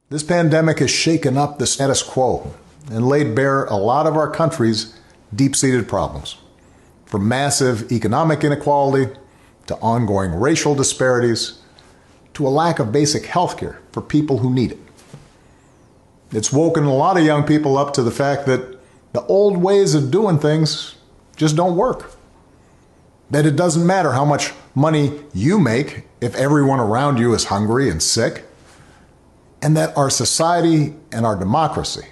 This pandemic has shaken up the status quo and laid bare a lot of our country's deep-seated problems, from massive economic inequality to ongoing racial disparities to a lack of basic health care for people who need it. It's woken a lot of young people up to the fact that the old ways of doing things just don't work. That it doesn't matter how much money you make if everyone around you is hungry and sick, and that our society and our democracy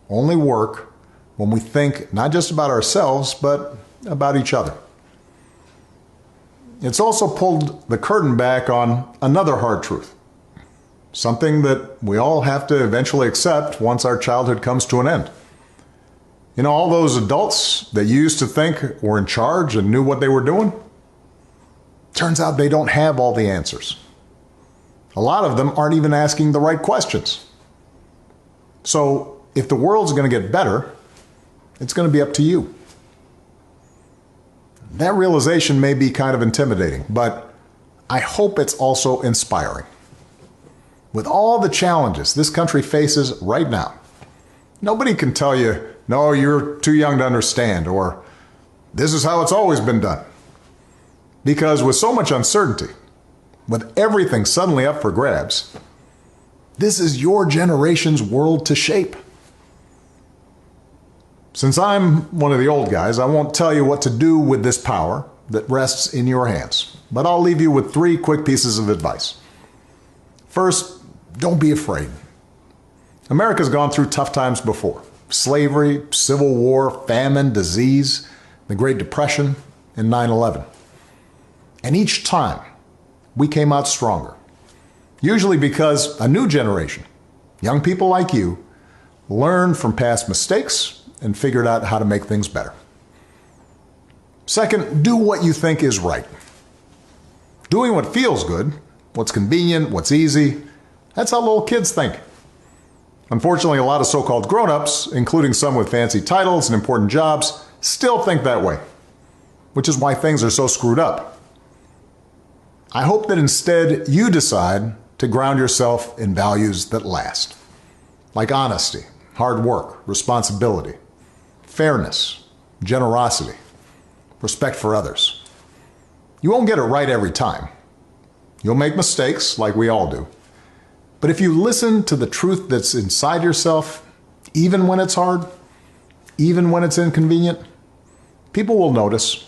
only work when we think not just about ourselves, but about each other. It's also pulled the curtain back on another hard truth, something that we all have to eventually accept once our childhood comes to an end. You know, all those adults that you used to think were in charge and knew what they were doing, turns out they don't have all the answers. A lot of them aren't even asking the right questions. So if the world's going to get better, it's going to be up to you. That realization may be kind of intimidating, but I hope it's also inspiring. With all the challenges this country faces right now, nobody can tell you, no, you're too young to understand, or this is how it's always been done. Because with so much uncertainty, with everything suddenly up for grabs, this is your generation's world to shape. Since I'm one of the old guys, I won't tell you what to do with this power that rests in your hands, but I'll leave you with 3 quick pieces of advice. First, don't be afraid. America's gone through tough times before. Slavery, civil war, famine, disease, the Great Depression, and 9/11. And each time, we came out stronger. Usually because a new generation, young people like you, learned from past mistakes and figured out how to make things better. Second, do what you think is right. Doing what feels good, what's convenient, what's easy, that's how little kids think. Unfortunately, a lot of so-called grown-ups, including some with fancy titles and important jobs, still think that way, which is why things are so screwed up. I hope that instead you decide to ground yourself in values that last, like honesty, hard work, responsibility, fairness, generosity, respect for others. You won't get it right every time. You'll make mistakes, like we all do. But if you listen to the truth that's inside yourself, even when it's hard, even when it's inconvenient, people will notice